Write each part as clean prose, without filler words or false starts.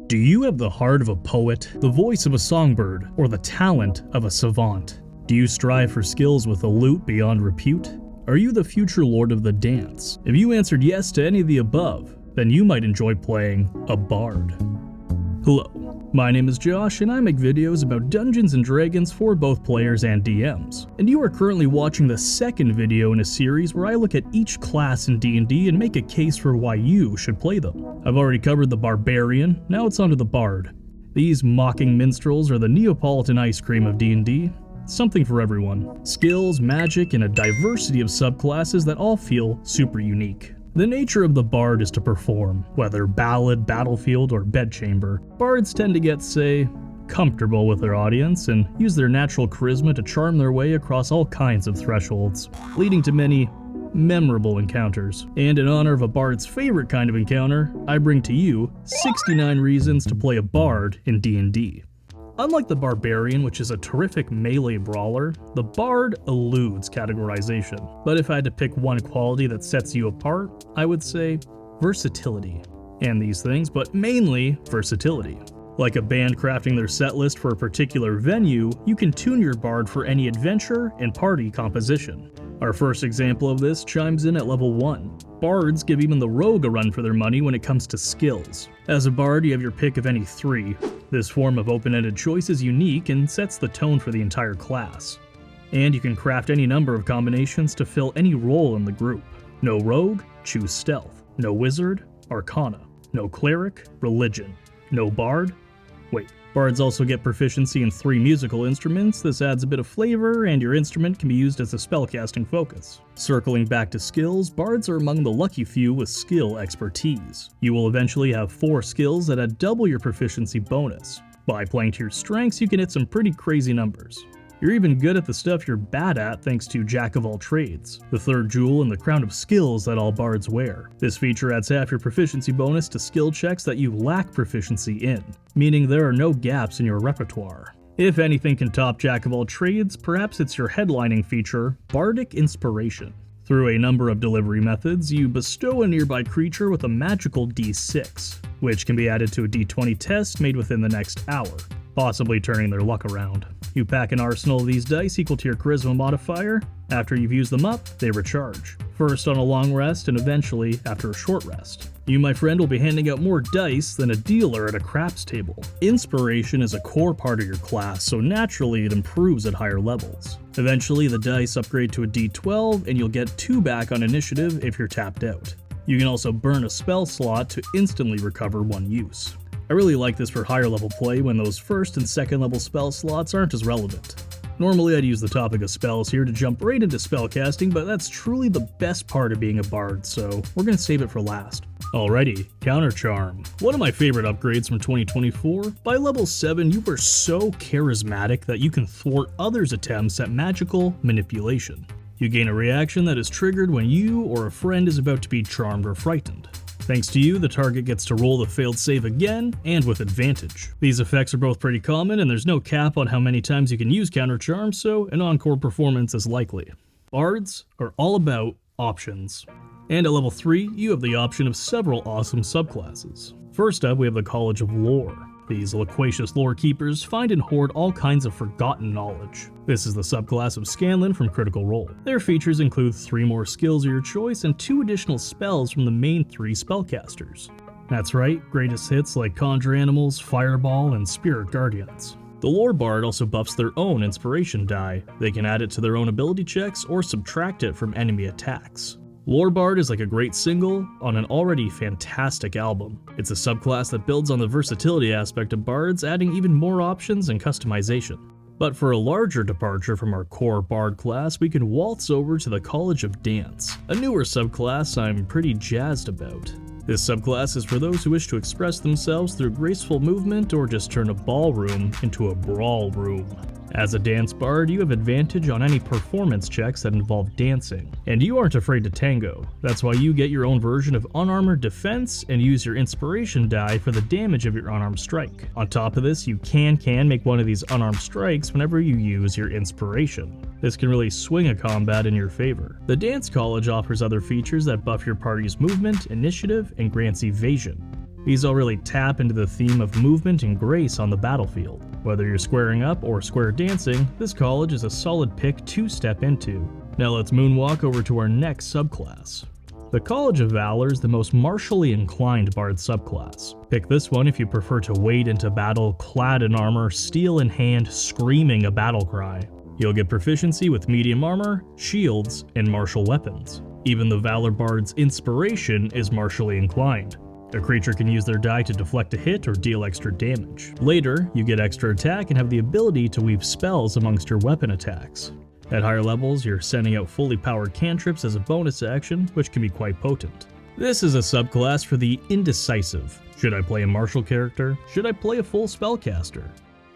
Do you have the heart of a poet, the voice of a songbird, or the talent of a savant? Do you strive for skills with a lute beyond repute? Are you the future lord of the dance? If you answered yes to any of the above, then you might enjoy playing a bard. Hello, my name is Josh and I make videos about Dungeons & Dragons for both players and DMs. And you are currently watching the second video in a series where I look at each class in D&D and make a case for why you should play them. I've already covered the Barbarian, now it's onto the Bard. These mocking minstrels are the Neapolitan ice cream of D&D. Something for everyone. Skills, magic, and a diversity of subclasses that all feel super unique. The nature of the bard is to perform, whether ballad, battlefield, or bedchamber. Bards tend to get, say, comfortable with their audience and use their natural charisma to charm their way across all kinds of thresholds, leading to many memorable encounters. And in honor of a bard's favorite kind of encounter, I bring to you 69 reasons to play a bard in D&D. Unlike the Barbarian, which is a terrific melee brawler, the Bard eludes categorization. But if I had to pick one quality that sets you apart, I would say versatility. And these things, but mainly versatility. Like a band crafting their set list for a particular venue, you can tune your Bard for any adventure and party composition. Our first example of this chimes in at level 1. Bards give even the rogue a run for their money when it comes to skills. As a bard, you have your pick of any 3. This form of open-ended choice is unique and sets the tone for the entire class. And you can craft any number of combinations to fill any role in the group. No rogue, choose stealth. No wizard, arcana. No cleric, religion. No bard, wait. Bards also get proficiency in 3 musical instruments. This adds a bit of flavor, and your instrument can be used as a spellcasting focus. Circling back to skills, bards are among the lucky few with skill expertise. You will eventually have 4 skills that add double your proficiency bonus. By playing to your strengths, you can hit some pretty crazy numbers. You're even good at the stuff you're bad at thanks to Jack of all trades, the third jewel in the crown of skills that all bards wear. This feature adds half your proficiency bonus to skill checks that you lack proficiency in, meaning there are no gaps in your repertoire. If anything can top Jack of all trades, perhaps it's your headlining feature, Bardic Inspiration. Through a number of delivery methods, you bestow a nearby creature with a magical D6, which can be added to a D20 test made within the next hour, possibly turning their luck around. You pack an arsenal of these dice equal to your charisma modifier. After you've used them up, they recharge. First on a long rest and eventually after a short rest. You, my friend, will be handing out more dice than a dealer at a craps table. Inspiration is a core part of your class, so naturally it improves at higher levels. Eventually the dice upgrade to a D12 and you'll get 2 back on initiative if you're tapped out. You can also burn a spell slot to instantly recover 1 use. I really like this for higher level play when those first and second level spell slots aren't as relevant. Normally I'd use the topic of spells here to jump right into spellcasting, but that's truly the best part of being a bard, so we're gonna save it for last. Alrighty, Countercharm. One of my favorite upgrades from 2024. By level 7, you are so charismatic that you can thwart others' attempts at magical manipulation. You gain a reaction that is triggered when you or a friend is about to be charmed or frightened. Thanks to you, the target gets to roll the failed save again, and with advantage. These effects are both pretty common, and there's no cap on how many times you can use Countercharm, so an encore performance is likely. Bards are all about options. And at level 3, you have the option of several awesome subclasses. First up, we have the College of Lore. These loquacious lore keepers find and hoard all kinds of forgotten knowledge. This is the subclass of Scanlan from Critical Role. Their features include 3 more skills of your choice and 2 additional spells from the main 3 spellcasters. That's right, greatest hits like Conjure Animals, Fireball, and Spirit Guardians. The Lore Bard also buffs their own inspiration die. They can add it to their own ability checks or subtract it from enemy attacks. Lore Bard is like a great single on an already fantastic album. It's a subclass that builds on the versatility aspect of bards, adding even more options and customization. But for a larger departure from our core bard class, we can waltz over to the College of Dance, a newer subclass I'm pretty jazzed about. This subclass is for those who wish to express themselves through graceful movement or just turn a ballroom into a brawl room. As a dance bard, you have advantage on any performance checks that involve dancing, and you aren't afraid to tango. That's why you get your own version of unarmored defense and use your inspiration die for the damage of your unarmed strike. On top of this, you can make one of these unarmed strikes whenever you use your inspiration. This can really swing a combat in your favor. The Dance College offers other features that buff your party's movement, initiative, and grants evasion. These all really tap into the theme of movement and grace on the battlefield. Whether you're squaring up or square dancing, this college is a solid pick to step into. Now let's moonwalk over to our next subclass. The College of Valor is the most martially inclined bard subclass. Pick this one if you prefer to wade into battle clad in armor, steel in hand, screaming a battle cry. You'll get proficiency with medium armor, shields, and martial weapons. Even the Valor Bard's Inspiration is martially inclined. A creature can use their die to deflect a hit or deal extra damage. Later, you get extra attack and have the ability to weave spells amongst your weapon attacks. At higher levels, you're sending out fully powered cantrips as a bonus action, which can be quite potent. This is a subclass for the indecisive. Should I play a martial character? Should I play a full spellcaster?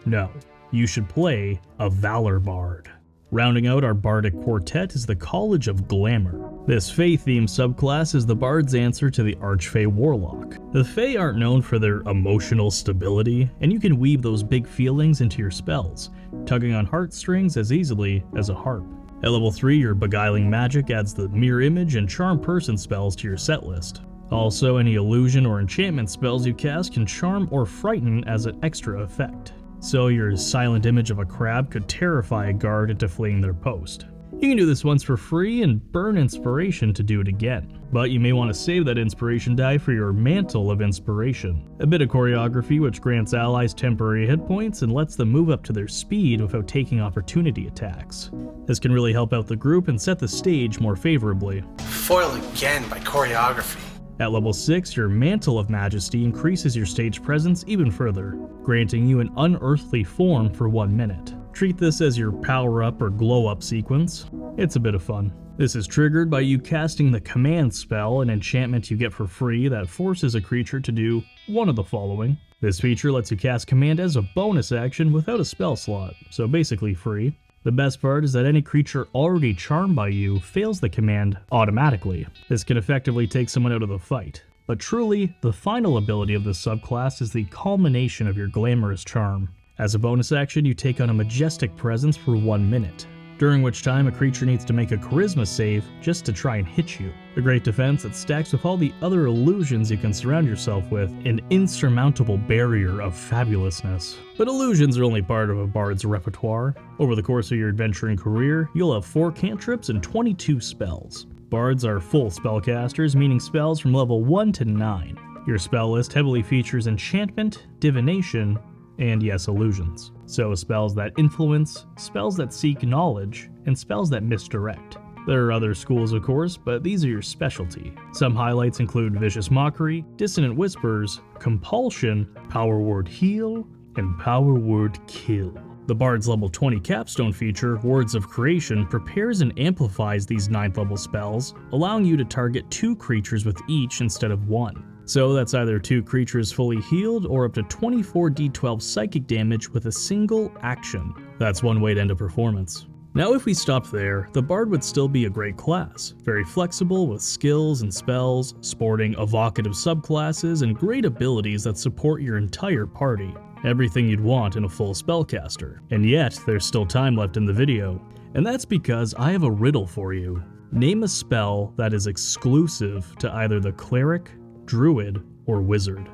No, you should play a Valor Bard. Rounding out our bardic quartet is the College of Glamour. This Fae-themed subclass is the bard's answer to the Archfey Warlock. The Fae aren't known for their emotional stability, and you can weave those big feelings into your spells, tugging on heartstrings as easily as a harp. At level 3, your Beguiling Magic adds the Mirror Image and Charm Person spells to your set list. Also, any illusion or enchantment spells you cast can charm or frighten as an extra effect. So your Silent Image of a crab could terrify a guard into fleeing their post. You can do this once for free and burn inspiration to do it again, but you may want to save that inspiration die for your Mantle of Inspiration, a bit of choreography which grants allies temporary hit points and lets them move up to their speed without taking opportunity attacks. This can really help out the group and set the stage more favorably. Foiled again by choreography. At level 6, your Mantle of Majesty increases your stage presence even further, granting you an unearthly form for 1 minute. Treat this as your power-up or glow-up sequence. It's a bit of fun. This is triggered by you casting the Command spell, an enchantment you get for free that forces a creature to do one of the following. This feature lets you cast Command as a bonus action without a spell slot, so basically free. The best part is that any creature already charmed by you fails the command automatically. This can effectively take someone out of the fight. But truly, the final ability of this subclass is the culmination of your Glamorous Charm. As a bonus action, you take on a Majestic Presence for 1 minute, during which time a creature needs to make a Charisma save just to try and hit you. A great defense that stacks with all the other illusions you can surround yourself with, an insurmountable barrier of fabulousness. But illusions are only part of a bard's repertoire. Over the course of your adventuring career, you'll have 4 cantrips and 22 spells. Bards are full spellcasters, meaning spells from level 1 to 9. Your spell list heavily features enchantment, divination, and yes, illusions. So spells that influence, spells that seek knowledge, and spells that misdirect. There are other schools of course, but these are your specialty. Some highlights include Vicious Mockery, Dissonant Whispers, Compulsion, Power Word Heal, and Power Word Kill. The Bard's level 20 Capstone feature, Words of Creation, prepares and amplifies these 9th level spells, allowing you to target 2 creatures with each instead of 1. So that's either 2 creatures fully healed or up to 24 d12 psychic damage with a single action. That's one way to end a performance. Now if we stopped there, the Bard would still be a great class, very flexible with skills and spells, sporting evocative subclasses and great abilities that support your entire party. Everything you'd want in a full spellcaster. And yet, there's still time left in the video, and that's because I have a riddle for you. Name a spell that is exclusive to either the Cleric, Druid, or Wizard.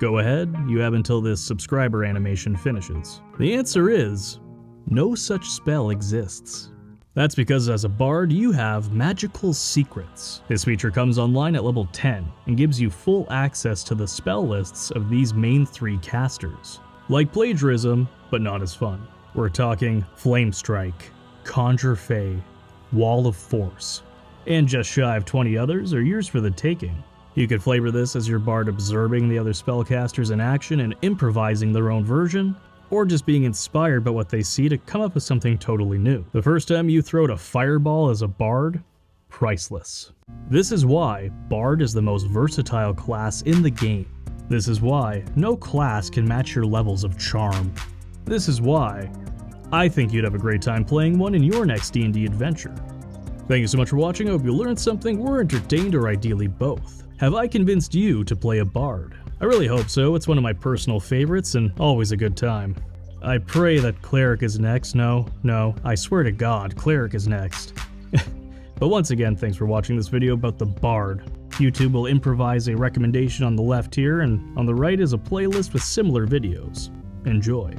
Go ahead, you have until this subscriber animation finishes. The answer is, no such spell exists. That's because as a bard, you have Magical Secrets. This feature comes online at level 10 and gives you full access to the spell lists of these main 3 casters. Like plagiarism, but not as fun. We're talking Flame Strike, Conjure Fey, Wall of Force, and just shy of 20 others are yours for the taking. You could flavor this as your bard observing the other spellcasters in action and improvising their own version, or just being inspired by what they see to come up with something totally new. The first time you throw a fireball as a bard, priceless. This is why Bard is the most versatile class in the game. This is why no class can match your levels of charm. This is why I think you'd have a great time playing one in your next D&D adventure. Thank you so much for watching. I hope you learned something, were entertained, or ideally both. Have I convinced you to play a bard? I really hope so. It's one of my personal favorites and always a good time. I pray that Cleric is next. No, I swear to God, Cleric is next. But once again, thanks for watching this video about the Bard. YouTube will improvise a recommendation on the left here, and on the right is a playlist with similar videos. Enjoy.